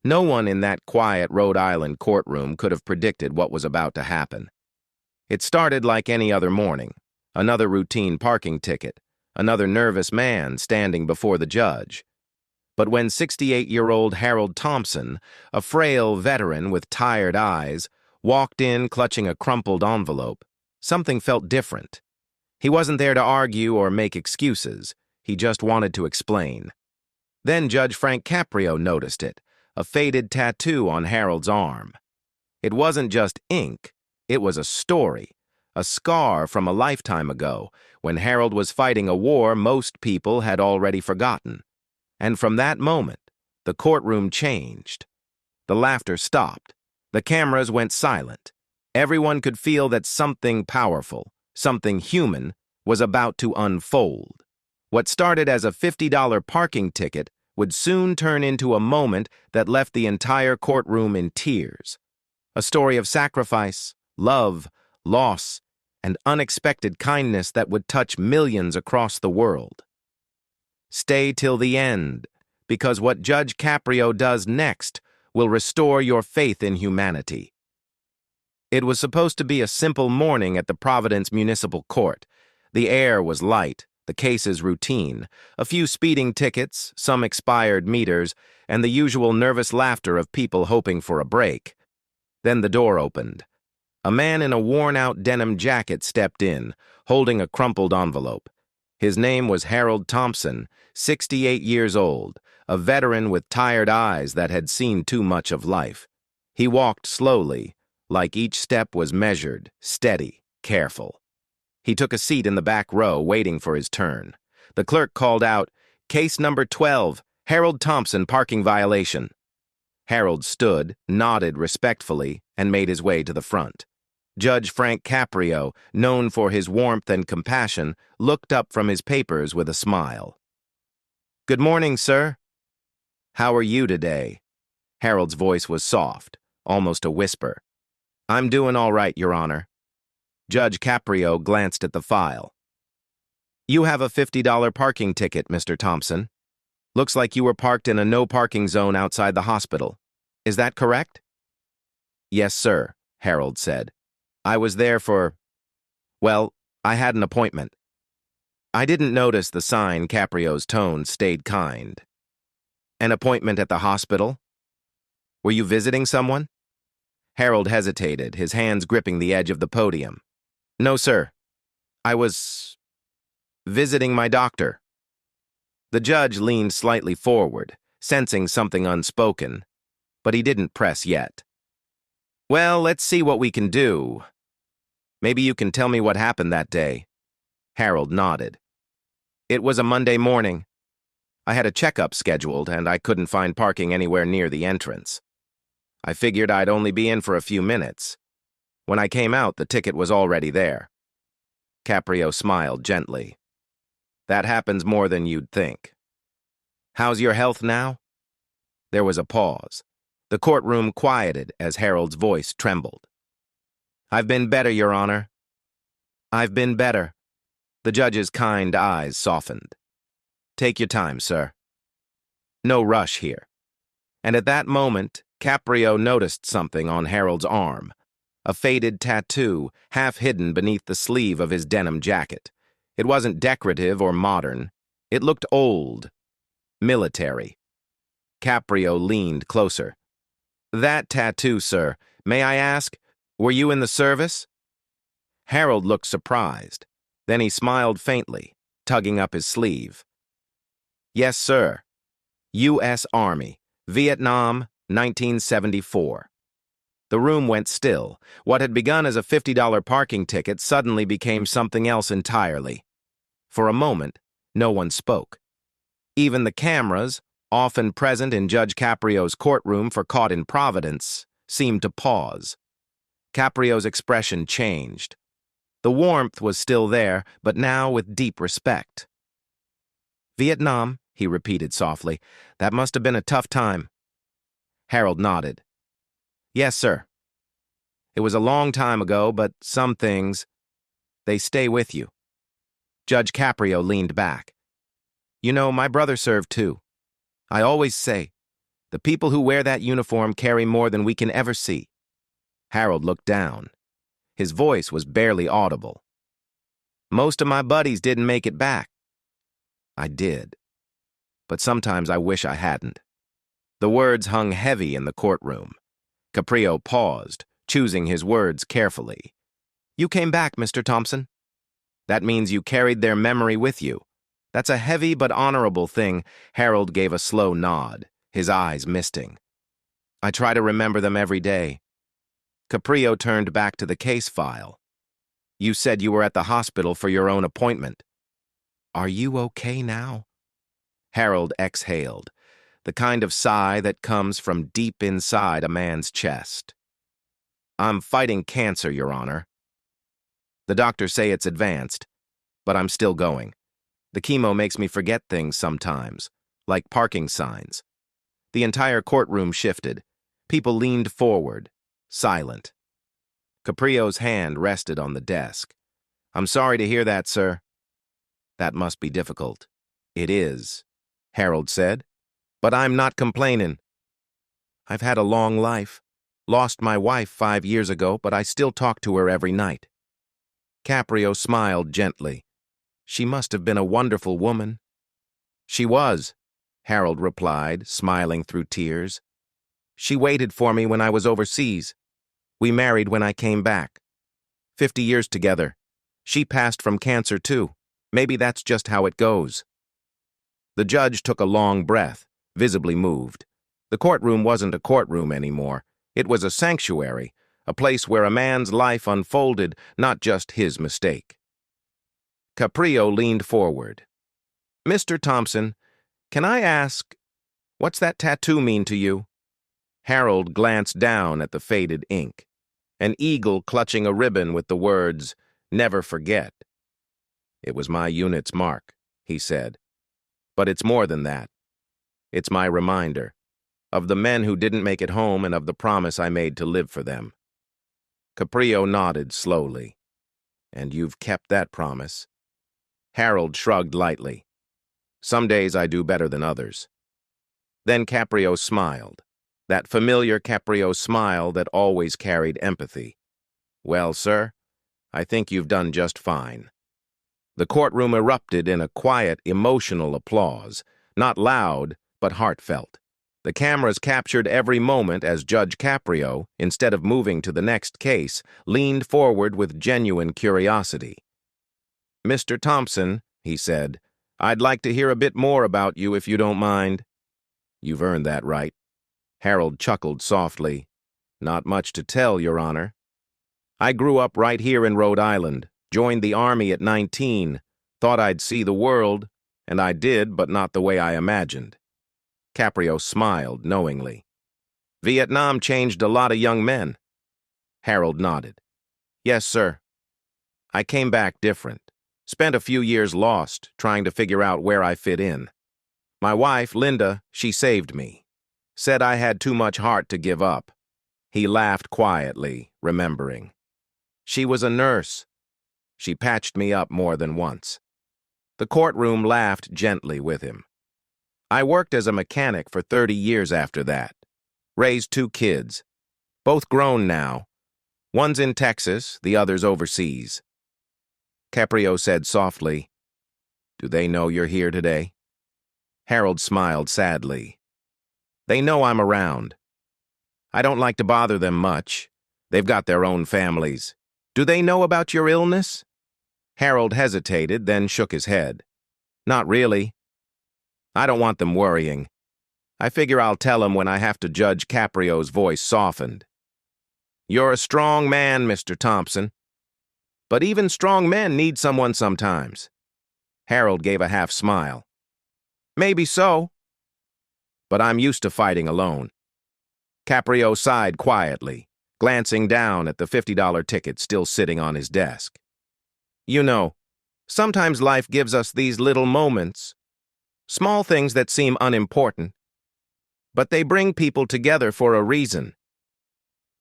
No one in that quiet Rhode Island courtroom could have predicted what was about to happen. It started like any other morning, another routine parking ticket, another nervous man standing before the judge. But when 68-year-old Harold Thompson, a frail veteran with tired eyes, walked in clutching a crumpled envelope, something felt different. He wasn't there to argue or make excuses. He just wanted to explain. Then Judge Frank Caprio noticed it, a faded tattoo on Harold's arm. It wasn't just ink, it was a story, a scar from a lifetime ago, when Harold was fighting a war most people had already forgotten. And from that moment, the courtroom changed. The laughter stopped. The cameras went silent. Everyone could feel that something powerful, something human, was about to unfold. What started as a $50 parking ticket would soon turn into a moment that left the entire courtroom in tears. A story of sacrifice, love, loss, and unexpected kindness that would touch millions across the world. Stay till the end, because what Judge Caprio does next will restore your faith in humanity. It was supposed to be a simple morning at the Providence Municipal Court. The air was light, the cases routine, a few speeding tickets, some expired meters, and the usual nervous laughter of people hoping for a break. Then the door opened. A man in a worn-out denim jacket stepped in, holding a crumpled envelope. His name was Harold Thompson, 68 years old, a veteran with tired eyes that had seen too much of life. He walked slowly, like each step was measured, steady, careful. He took a seat in the back row, waiting for his turn. The clerk called out, "Case number 12, Harold Thompson parking violation." Harold stood, nodded respectfully, and made his way to the front. Judge Frank Caprio, known for his warmth and compassion, looked up from his papers with a smile. "Good morning, sir." "How are you today?" Harold's voice was soft, almost a whisper. "I'm doing all right, Your Honor." Judge Caprio glanced at the file. "You have a $50 parking ticket, Mr. Thompson. Looks like you were parked in a no-parking zone outside the hospital. Is that correct?" "Yes, sir," Harold said. "I was there for... well, I had an appointment." "I didn't notice the sign." Caprio's tone stayed kind. "An appointment at the hospital? Were you visiting someone?" Harold hesitated, his hands gripping the edge of the podium. "No, sir. I was... visiting my doctor." The judge leaned slightly forward, sensing something unspoken, but he didn't press yet. "Well, let's see what we can do. Maybe you can tell me what happened that day." Harold nodded. "It was a Monday morning. I had a checkup scheduled, and I couldn't find parking anywhere near the entrance. I figured I'd only be in for a few minutes. When I came out, the ticket was already there." Caprio smiled gently. "That happens more than you'd think. How's your health now?" There was a pause. The courtroom quieted as Harold's voice trembled. "I've been better, Your Honor." "I've been better." The judge's kind eyes softened. "Take your time, sir. No rush here." And at that moment, Caprio noticed something on Harold's arm. A faded tattoo, half hidden beneath the sleeve of his denim jacket. It wasn't decorative or modern. It looked old, military. Caprio leaned closer. "That tattoo, sir, may I ask, were you in the service?" Harold looked surprised. Then he smiled faintly, tugging up his sleeve. "Yes, sir. U.S. Army, Vietnam, 1974. The room went still. What had begun as a $50 parking ticket suddenly became something else entirely. For a moment, no one spoke. Even the cameras, often present in Judge Caprio's courtroom for Caught in Providence, seemed to pause. Caprio's expression changed. The warmth was still there, but now with deep respect. "Vietnam," he repeated softly. "That must have been a tough time." Harold nodded. "Yes, sir. It was a long time ago, but some things, they stay with you." Judge Caprio leaned back. "You know, my brother served too. I always say, The people who wear that uniform carry more than we can ever see. Harold looked down. His voice was barely audible. Most of my buddies didn't make it back. I did. But sometimes I wish I hadn't. The words hung heavy in the courtroom. Caprio paused, choosing his words carefully. You came back, Mr. Thompson. That means you carried their memory with you. That's a heavy but honorable thing. Harold gave a slow nod, his eyes misting. I try to remember them every day. Caprio turned back to the case file. You said you were at the hospital for your own appointment. Are you okay now? Harold exhaled, the kind of sigh that comes from deep inside a man's chest. I'm fighting cancer, Your Honor. The doctors say it's advanced, but I'm still going. The chemo makes me forget things sometimes, like parking signs. The entire courtroom shifted. People leaned forward, silent. Caprio's hand rested on the desk. I'm sorry to hear that, sir. That must be difficult. It is, Harold said. But I'm not complaining. I've had a long life. Lost my wife 5 years ago, but I still talk to her every night. Caprio smiled gently. She must have been a wonderful woman. She was, Harold replied, smiling through tears. She waited for me when I was overseas. We married when I came back. 50 years together. She passed from cancer too. Maybe that's just how it goes. The judge took a long breath, visibly moved. The courtroom wasn't a courtroom anymore. It was a sanctuary, a place where a man's life unfolded, not just his mistake. Caprio leaned forward. Mr. Thompson, can I ask, what's that tattoo mean to you? Harold glanced down at the faded ink. An eagle clutching a ribbon with the words, Never forget. It was my unit's mark, he said. But it's more than that. It's my reminder of the men who didn't make it home and of the promise I made to live for them. Caprio nodded slowly. And you've kept that promise. Harold shrugged lightly. Some days I do better than others. Then Caprio smiled, that familiar Caprio smile that always carried empathy. Well, sir, I think you've done just fine. The courtroom erupted in a quiet, emotional applause, not loud, but heartfelt. The cameras captured every moment as Judge Caprio, instead of moving to the next case, leaned forward with genuine curiosity. Mr. Thompson, he said, I'd like to hear a bit more about you if you don't mind. You've earned that right. Harold chuckled softly. Not much to tell, Your Honor. I grew up right here in Rhode Island, joined the Army at 19, thought I'd see the world, and I did, but not the way I imagined. Caprio smiled knowingly. Vietnam changed a lot of young men. Harold nodded. Yes, sir. I came back different. Spent a few years lost, trying to figure out where I fit in. My wife, Linda, she saved me. Said I had too much heart to give up. He laughed quietly, remembering. She was a nurse. She patched me up more than once. The courtroom laughed gently with him. I worked as a mechanic for 30 years after that. Raised 2 kids. Both grown now. One's in Texas, the other's overseas. Caprio said softly, Do they know you're here today? Harold smiled sadly. They know I'm around. I don't like to bother them much. They've got their own families. Do they know about your illness? Harold hesitated, then shook his head. Not really. I don't want them worrying. I figure I'll tell them when I have to. Judge Caprio's voice softened. You're a strong man, Mr. Thompson. But even strong men need someone sometimes. Harold gave a half smile. Maybe so. But I'm used to fighting alone. Caprio sighed quietly, glancing down at the $50 ticket still sitting on his desk. You know, sometimes life gives us these little moments, small things that seem unimportant, but they bring people together for a reason.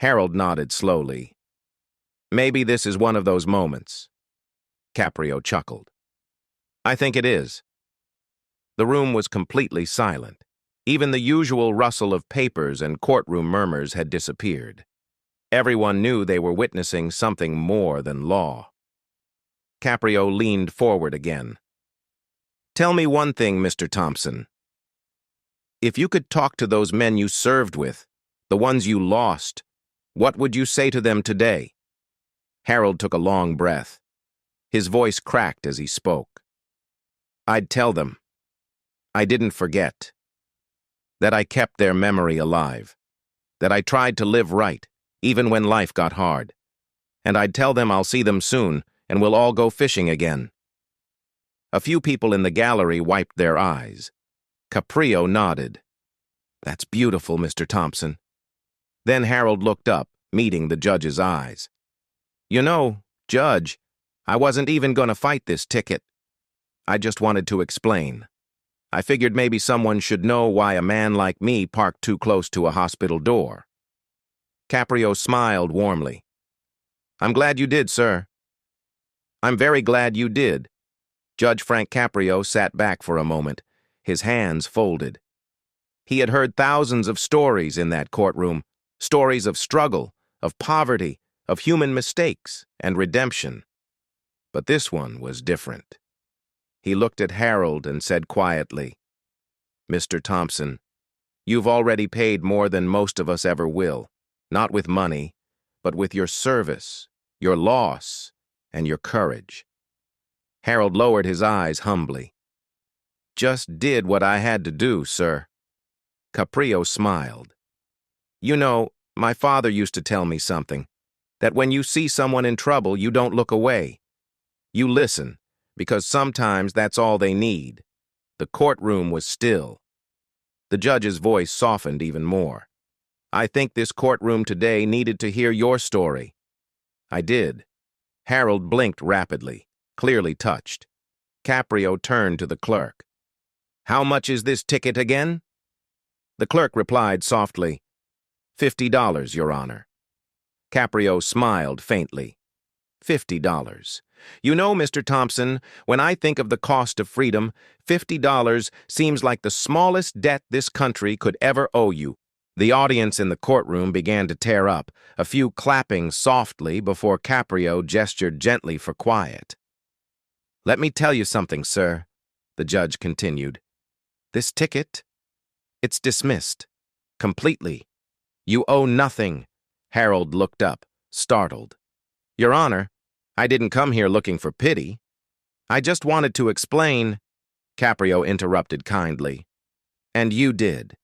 Harold nodded slowly. Maybe this is one of those moments. Caprio chuckled. I think it is. The room was completely silent. Even the usual rustle of papers and courtroom murmurs had disappeared. Everyone knew they were witnessing something more than law. Caprio leaned forward again. "Tell me one thing, Mr. Thompson. If you could talk to those men you served with, the ones you lost, what would you say to them today?" Harold took a long breath. His voice cracked as he spoke. "I'd tell them I didn't forget, that I kept their memory alive, that I tried to live right, even when life got hard. And I'd tell them I'll see them soon, and we'll all go fishing again." A few people in the gallery wiped their eyes. Caprio nodded. "That's beautiful, Mr. Thompson." Then Harold looked up, meeting the judge's eyes. "You know, Judge, I wasn't even going to fight this ticket. I just wanted to explain. I figured maybe someone should know why a man like me parked too close to a hospital door." Caprio smiled warmly. "I'm glad you did, sir." "I'm very glad you did." Judge Frank Caprio sat back for a moment, his hands folded. He had heard thousands of stories in that courtroom, stories of struggle, of poverty, of human mistakes and redemption. But this one was different. He looked at Harold and said quietly, "Mr. Thompson, you've already paid more than most of us ever will, not with money, but with your service, your loss, and your courage." Harold lowered his eyes humbly. "Just did what I had to do, sir." Caprio smiled. "You know, my father used to tell me something, that when you see someone in trouble, you don't look away. You listen, because sometimes that's all they need." The courtroom was still. The judge's voice softened even more. "I think this courtroom today needed to hear your story." "I did." Harold blinked rapidly, clearly touched. Caprio turned to the clerk. "How much is this ticket again?" The clerk replied softly, $50, Your Honor." Caprio smiled faintly. $50. You know, Mr. Thompson, when I think of the cost of freedom, $50 seems like the smallest debt this country could ever owe you. The audience in the courtroom began to tear up, a few clapping softly before Caprio gestured gently for quiet. "Let me tell you something, sir," the judge continued. "This ticket, it's dismissed. Completely. You owe nothing." Harold looked up, startled. "Your Honor, I didn't come here looking for pity. I just wanted to explain." Caprio interrupted kindly. "And you did.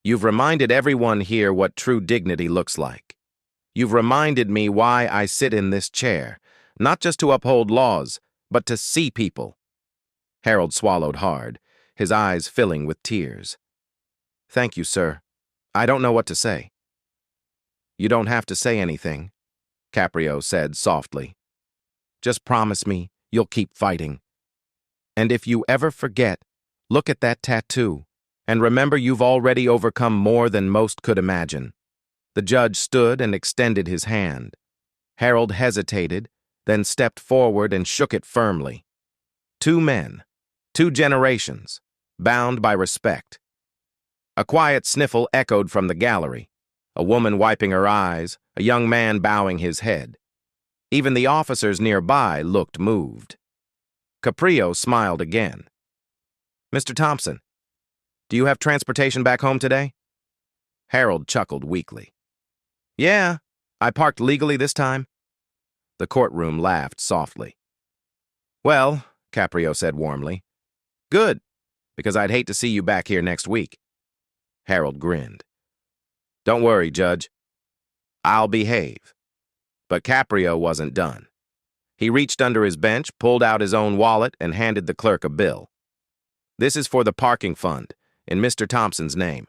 You've reminded everyone here what true dignity looks like. You've reminded me why I sit in this chair, not just to uphold laws, but to see people." Harold swallowed hard, his eyes filling with tears. "Thank you, sir. I don't know what to say." "You don't have to say anything," Caprio said softly. "Just promise me you'll keep fighting. And if you ever forget, look at that tattoo, and remember you've already overcome more than most could imagine." The judge stood and extended his hand. Harold hesitated, then stepped forward and shook it firmly. Two men, two generations, bound by respect. A quiet sniffle echoed from the gallery, a woman wiping her eyes, a young man bowing his head. Even the officers nearby looked moved. Caprio smiled again. "Mr. Thompson, do you have transportation back home today?" Harold chuckled weakly. "Yeah, I parked legally this time." The courtroom laughed softly. "Well," Caprio said warmly, "good, because I'd hate to see you back here next week." Harold grinned. "Don't worry, Judge. I'll behave." But Caprio wasn't done. He reached under his bench, pulled out his own wallet, and handed the clerk a bill. "This is for the parking fund, in Mr. Thompson's name.